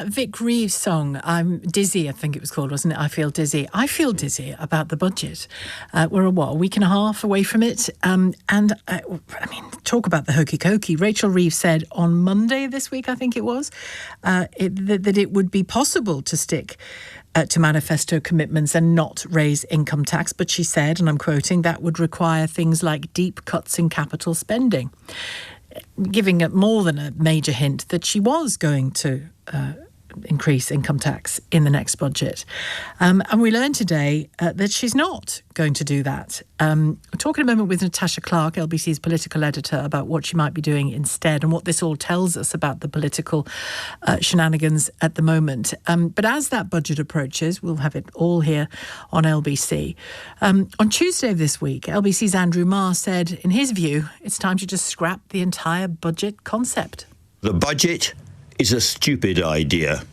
that Vic Reeves song, I'm Dizzy, I think it was called, wasn't it? I Feel Dizzy. I feel dizzy about the budget. We're a week and a half away from it. Talk about the hokey-cokey. Rachael Reeves said on Monday this week, I think it was, that it would be possible to stick to manifesto commitments and not raise income tax. But she said, and I'm quoting, that would require things like deep cuts in capital spending, giving it more than a major hint that she was going to increase income tax in the next budget. And we learned today that she's not going to do that. We're talking a moment with Natasha Clark, LBC's political editor, about what she might be doing instead and what this all tells us about the political shenanigans at the moment. But as that budget approaches, we'll have it all here on LBC. On Tuesday of this week, LBC's Andrew Marr said, in his view, it's time to just scrap the entire budget concept. The budget is a stupid idea.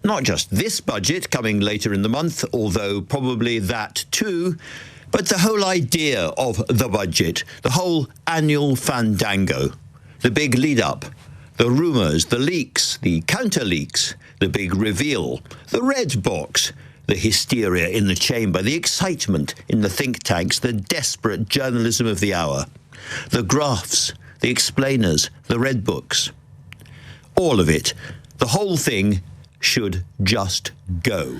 Not just this budget coming later in the month, although probably that too, but the whole idea of the budget, the whole annual fandango, the big lead-up, the rumours, the leaks, the counter-leaks, the big reveal, the red box, the hysteria in the chamber, the excitement in the think tanks, the desperate journalism of the hour, the graphs, the explainers, the red books. All of it, the whole thing, should just go.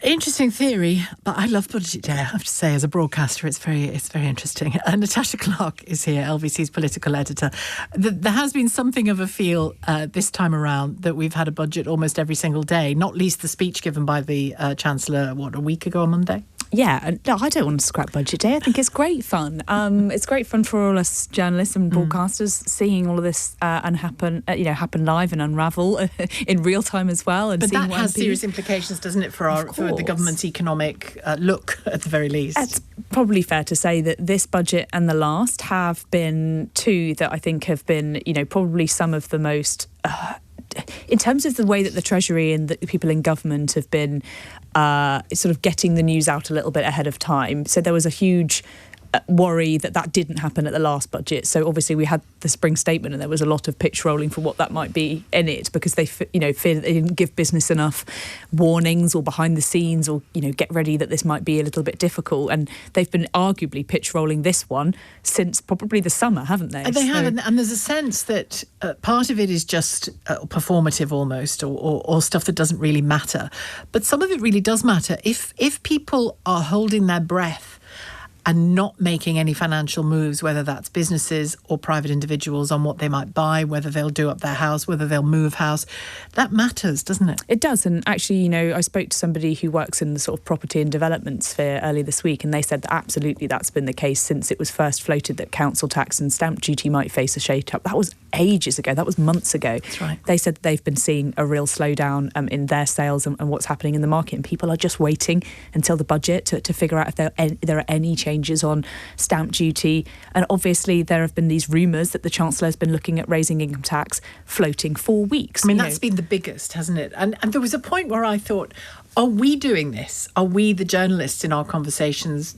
Interesting theory, but I love Budget Day, I have to say, as a broadcaster. It's very interesting. Natasha Clark is here, LBC's political editor. There has been something of a feel this time around that we've had a budget almost every single day, not least the speech given by the Chancellor, a week ago on Monday? Yeah, no, I don't want to scrap Budget Day. I think it's great fun. It's great fun for all us journalists and broadcasters seeing all of this happen live and unravel in real time as well. And but that has serious implications, doesn't it, for the government's economic look, at the very least? It's probably fair to say that this budget and the last have been two that I think have been, probably some of the most. In terms of the way that the Treasury and the people in government have been sort of getting the news out a little bit ahead of time. So there was a huge worry that didn't happen at the last budget. So obviously we had the spring statement and there was a lot of pitch rolling for what that might be in it, because they feared that they didn't give business enough warnings or behind the scenes or get ready that this might be a little bit difficult. And they've been arguably pitch rolling this one since probably the summer, haven't they? They have, and there's a sense that part of it is just performative almost, or stuff that doesn't really matter. But some of it really does matter. If people are holding their breath and not making any financial moves, whether that's businesses or private individuals, on what they might buy, whether they'll do up their house, whether they'll move house. That matters, doesn't it? It does. And actually, I spoke to somebody who works in the sort of property and development sphere earlier this week, and they said that absolutely that's been the case since it was first floated that council tax and stamp duty might face a shake-up. That was ages ago. That was months ago. That's right. They said they've been seeing a real slowdown in their sales and what's happening in the market, and people are just waiting until the budget to figure out if there are any changes on stamp duty. And obviously there have been these rumours that the Chancellor has been looking at raising income tax floating for weeks. I mean, that's been the biggest, hasn't it? And there was a point where I thought, are we doing this? Are we, the journalists in our conversations,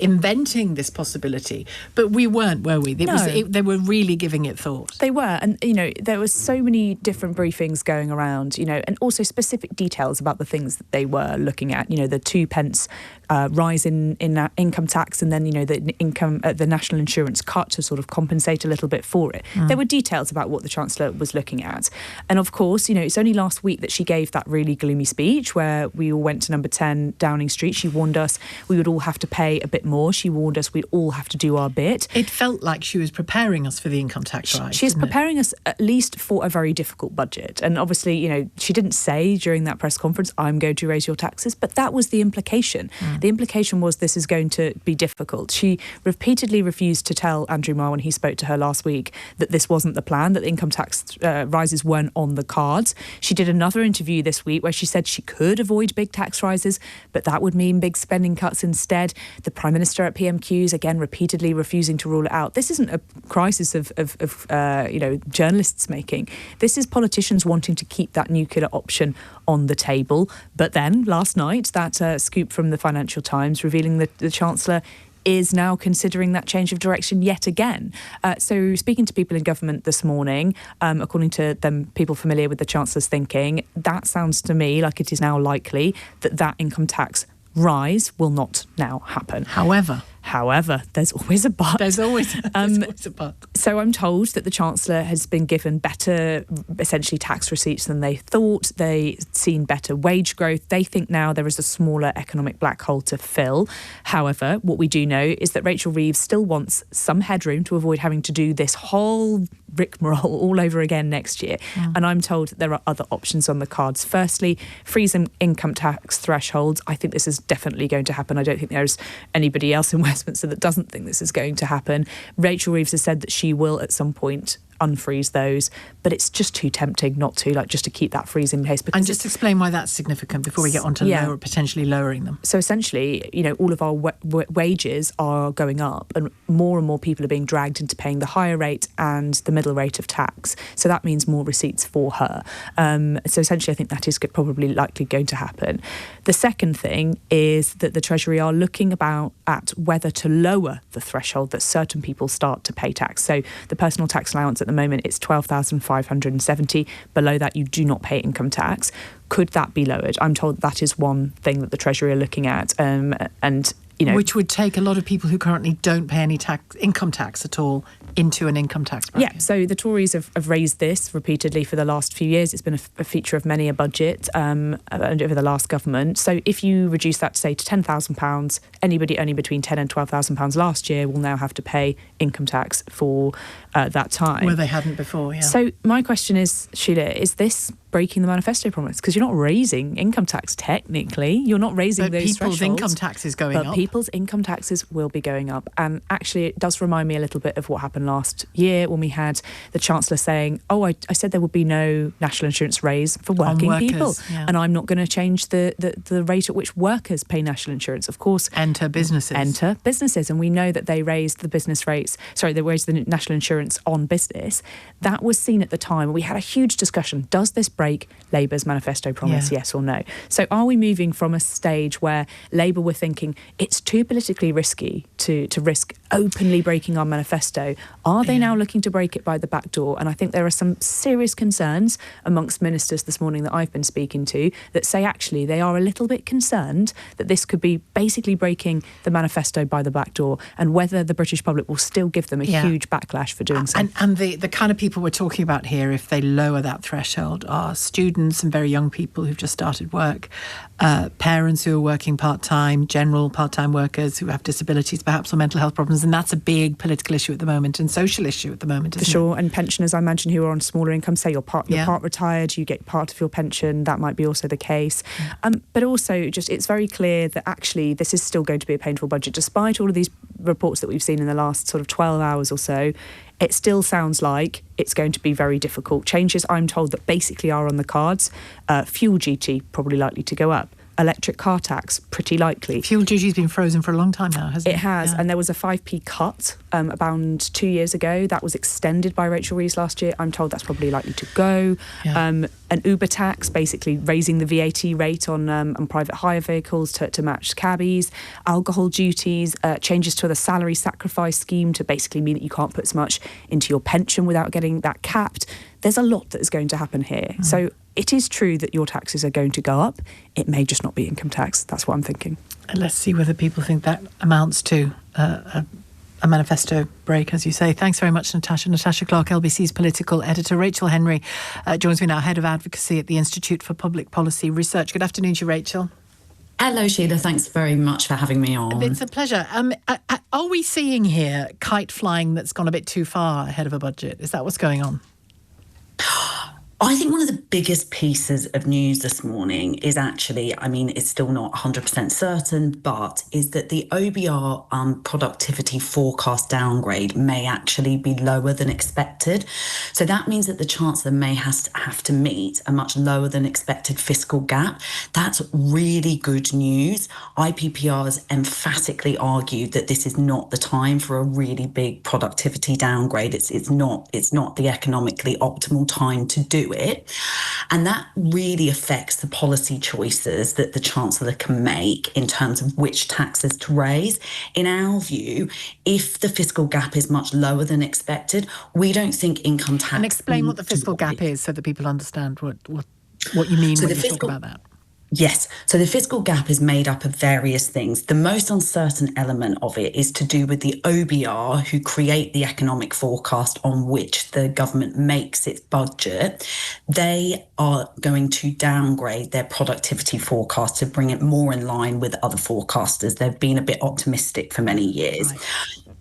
inventing this possibility? But we weren't, were we? They were really giving it thought. They were. And, there was so many different briefings going around, and also specific details about the things that they were looking at, the 2 pence rise in income tax, and then, the national insurance cut to sort of compensate a little bit for it. There were details about what the Chancellor was looking at. And of course, it's only last week that she gave that really gloomy speech where we all went to number 10 Downing Street. She warned us we would all have to pay a bit more. She warned us we'd all have to do our bit. It felt like she was preparing us for the income tax rise. She's preparing us at least for a very difficult budget. And obviously, she didn't say during that press conference, I'm going to raise your taxes, but that was the implication. The implication was this is going to be difficult. She repeatedly refused to tell Andrew Marr when he spoke to her last week that this wasn't the plan, that the income tax rises weren't on the cards. She did another interview this week where she said she could avoid big tax rises, but that would mean big spending cuts instead. The Prime Minister at PMQs, again, repeatedly refusing to rule it out. This isn't a crisis of journalists making. This is politicians wanting to keep that nuclear option on the table. But then last night, that scoop from the Financial Times revealing that the Chancellor is now considering that change of direction yet again. So speaking to people in government this morning, according to them, people familiar with the Chancellor's thinking, that sounds to me like it is now likely that that income tax rise will not now happen. However, there's always a but. There's always a but. So I'm told that the Chancellor has been given better, essentially, tax receipts than they thought. They've seen better wage growth. They think now there is a smaller economic black hole to fill. However, what we do know is that Rachael Reeves still wants some headroom to avoid having to do this whole rigmarole all over again next year. And I'm told that there are other options on the cards. Firstly, freezing income tax thresholds. I think this is definitely going to happen. I don't think there's anybody else in Westminster that doesn't think this is going to happen. Rachael Reeves has said that she will at some point unfreeze those, but it's just too tempting not to, just to keep that freeze in place. And just explain why that's significant before we get on to potentially lowering them. So essentially, all of our wages are going up, and more people are being dragged into paying the higher rate and the middle rate of tax. So that means more receipts for her. So essentially, I think that is probably likely going to happen. The second thing is that the Treasury are looking at whether to lower the threshold that certain people start to pay tax. So the personal tax allowance at the moment, it's $12,570. Below that, you do not pay income tax. Could that be lowered? I'm told that is one thing that the Treasury are looking at, which would take a lot of people who currently don't pay any income tax at all into an income tax bracket. Yeah, so the Tories have raised this repeatedly for the last few years. It's been a feature of many a budget over the last government. So if you reduce that, say, to £10,000, anybody earning between £10,000 and £12,000 last year will now have to pay income tax for that time. Where they hadn't before, yeah. So my question is, Sheila, is this breaking the manifesto promise? Because you're not raising income tax technically. You're not raising those thresholds. But people's income tax is going up. But people's income taxes will be going up. And actually, it does remind me a little bit of what happened last year when we had the Chancellor saying, I said there would be no national insurance raise for working people. Yeah. And I'm not going to change the rate at which workers pay national insurance. Of course. Enter businesses. And we know that they raised the business rates. They raised the national insurance on business. That was seen at the time. We had a huge discussion. Does this break Labour's manifesto promise, yes or no? So are we moving from a stage where Labour were thinking it's too politically risky to risk openly breaking our manifesto? Are they now looking to break it by the back door? And I think there are some serious concerns amongst ministers this morning that I've been speaking to that say actually they are a little bit concerned that this could be basically breaking the manifesto by the back door, and whether the British public will still give them a huge backlash for doing so. And the kind of people we're talking about here, if they lower that threshold, are students and very young people who've just started work, parents who are working part-time, general part-time workers who have disabilities perhaps or mental health problems, and that's a big political issue at the moment and social issue at the moment, isn't For sure, and pensioners, I imagine, who are on smaller incomes, say you're part retired, you get part of your pension, that might be also the case. But also, it's very clear that actually this is still going to be a painful budget, despite all of these reports that we've seen in the last sort of 12 hours or so. It still sounds like it's going to be very difficult. Changes, I'm told, that basically are on the cards. Fuel duty, probably likely to go up. Electric car tax, pretty likely. Fuel duty's been frozen for a long time now, hasn't it? It has, and there was a 5p cut about 2 years ago. That was extended by Rachael Reeves last year. I'm told that's probably likely to go. An Uber tax, basically raising the VAT rate on private hire vehicles to match cabbies. Alcohol duties, changes to the salary sacrifice scheme to basically mean that you can't put as much into your pension without getting that capped. There's a lot that is going to happen here. So it is true that your taxes are going to go up. It may just not be income tax. That's what I'm thinking. And let's see whether people think that amounts to a manifesto break, as you say. Thanks very much, Natasha. Natasha Clark, LBC's political editor. Rachael Henry joins me now, head of Advocacy at the Institute for Public Policy Research. Good afternoon to you, Rachael. Hello, Sheila. Thanks very much for having me on. It's a pleasure. Are we seeing here kite flying that's gone a bit too far ahead of a budget? Is that what's going on? I think one of the biggest pieces of news this morning is actually, it's still not 100% certain, but is that the OBR productivity forecast downgrade may actually be lower than expected. So that means that the Chancellor may have to meet a much lower than expected fiscal gap. That's really good news. IPPR has emphatically argued that this is not the time for a really big productivity downgrade. It's not the economically optimal time to do do it. And that really affects the policy choices that the Chancellor can make in terms of which taxes to raise. In our view, if the fiscal gap is much lower than expected, we don't think income tax... And explain what the fiscal gap is so that people understand what you mean when you talk about that. Yes. So the fiscal gap is made up of various things. The most uncertain element of it is to do with the OBR, who create the economic forecast on which the government makes its budget. They are going to downgrade their productivity forecast to bring it more in line with other forecasters. They've been a bit optimistic for many years. Right.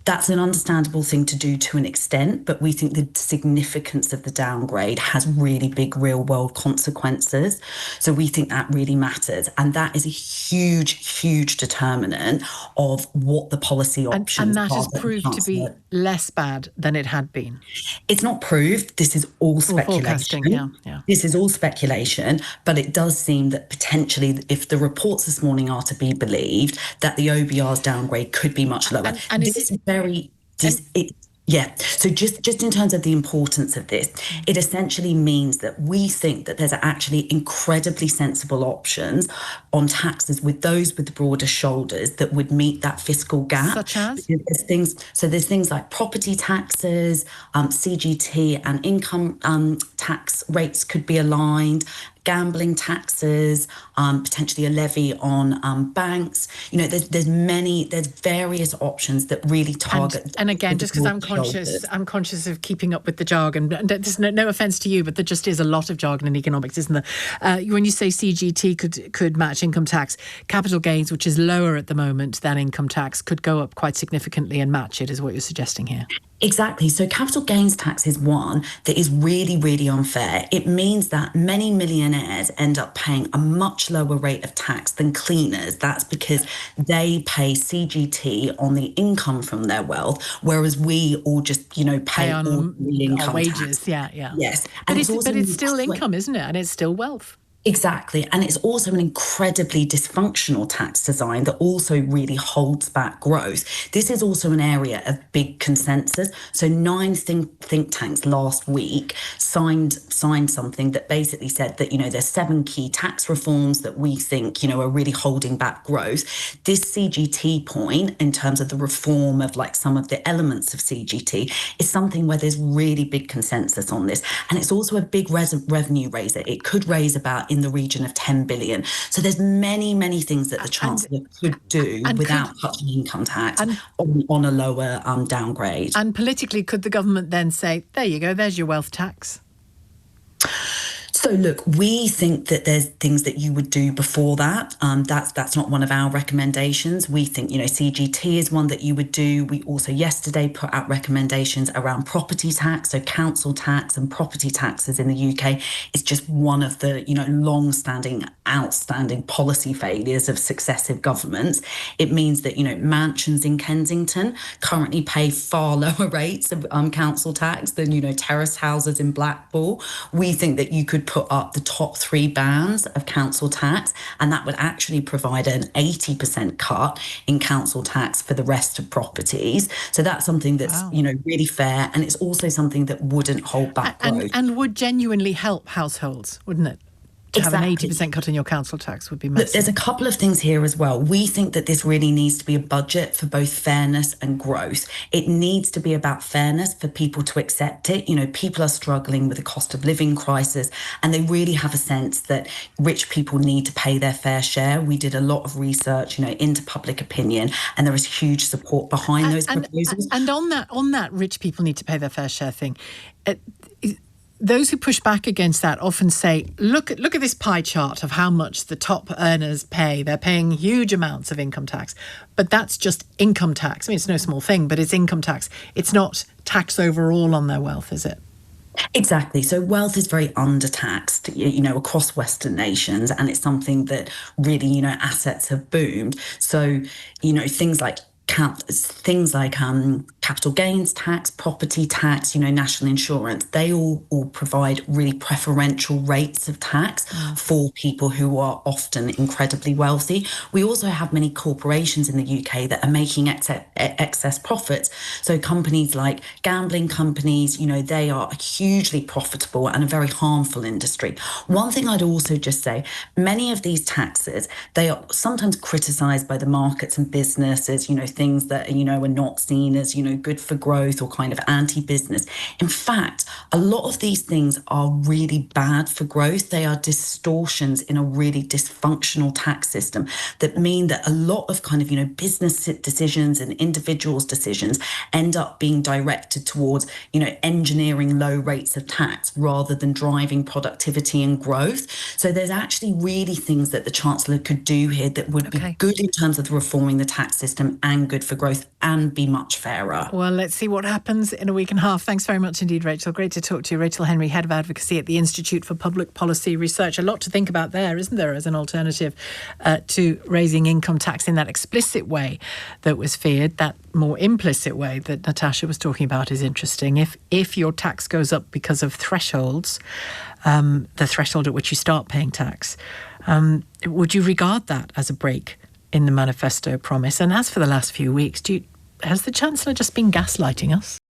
That's an understandable thing to do to an extent, but we think the significance of the downgrade has really big real world consequences. So we think that really matters. And that is a huge, huge determinant of what the policy options are. And that has proved to be less bad than it had been. It's not proved. This is all speculation. Yeah. This is all speculation, but it does seem that potentially, if the reports this morning are to be believed, that the OBR's downgrade could be much lower. And So just in terms of the importance of this, it essentially means that we think that there's actually incredibly sensible options on taxes with those with the broader shoulders that would meet that fiscal gap. Such as? There's things like property taxes, CGT and income tax rates could be aligned, gambling taxes, potentially a levy on banks. There's various options that really target. And again, just because I'm conscious of keeping up with the jargon. And there's no offence to you, but there just is a lot of jargon in economics, isn't there? When you say CGT could match income tax, capital gains, which is lower at the moment than income tax, could go up quite significantly and match it, is what you're suggesting here. Exactly. So capital gains tax is one that is really, really unfair. It means that many millionaires end up paying a much lower rate of tax than cleaners. That's because they pay CGT on the income from their wealth, whereas we all just, pay on the income wages. Tax. Yeah. Yes. But it's still income, isn't it? And it's still wealth. Exactly. And it's also an incredibly dysfunctional tax design that also really holds back growth. This is also an area of big consensus. So 9 think tanks last week signed something that basically said that, there's 7 key tax reforms that we think, are really holding back growth. This CGT point, in terms of the reform of some of the elements of CGT, is something where there's really big consensus on this. And it's also a big revenue raiser. It could raise about in the region of 10 billion. So there's many, many things that the Chancellor could do without touching income tax on a lower downgrade. And politically, could the government then say, there you go, there's your wealth tax? So look, we think that there's things that you would do before that. That's not one of our recommendations. We think, CGT is one that you would do. We also yesterday put out recommendations around property tax. So council tax and property taxes in the UK is just one of the, long-standing, outstanding policy failures of successive governments. It means that, mansions in Kensington currently pay far lower rates of council tax than, terrace houses in Blackpool. We think that you could put up the top 3 bands of council tax, and that would actually provide an 80% cut in council tax for the rest of properties. So that's something that's, really fair, and it's also something that wouldn't hold back growth. And would genuinely help households, wouldn't it? To have an 80% cut in your council tax would be massive. Look, there's a couple of things here as well. We think that this really needs to be a budget for both fairness and growth. It needs to be about fairness for people to accept it. People are struggling with the cost of living crisis, and they really have a sense that rich people need to pay their fair share. We did a lot of research, into public opinion, and there is huge support behind those proposals. And on that rich people need to pay their fair share thing, those who push back against that often say, look at this pie chart of how much the top earners pay. They're paying huge amounts of income tax, but that's just income tax. I mean, it's no small thing, but it's income tax. It's not tax overall on their wealth, is it? Exactly. So wealth is very undertaxed, across Western nations, and it's something that really, assets have boomed. So, things like things like capital gains tax, property tax, national insurance, they all provide really preferential rates of tax for people who are often incredibly wealthy. We also have many corporations in the UK that are making excess profits. So companies like gambling companies, they are hugely profitable and a very harmful industry. One thing I'd also just say, many of these taxes, they are sometimes criticised by the markets and businesses, things that, are not seen as, good for growth or kind of anti-business. In fact, a lot of these things are really bad for growth. They are distortions in a really dysfunctional tax system that mean that a lot of kind of, business decisions and individuals' decisions end up being directed towards, engineering low rates of tax rather than driving productivity and growth. So there's actually really things that the Chancellor could do here that would be good in terms of reforming the tax system and good for growth and be much fairer. Well, let's see what happens in a week and a half. Thanks very much indeed, Rachel. Great to talk to you. Rachael Henry, Head of Advocacy at the Institute for Public Policy Research. A lot to think about there, isn't there, as an alternative to raising income tax in that explicit way that was feared. That more implicit way that Natasha was talking about is interesting. If your tax goes up because of thresholds, the threshold at which you start paying tax, would you regard that as a break in the manifesto promise? And as for the last few weeks, has the Chancellor just been gaslighting us?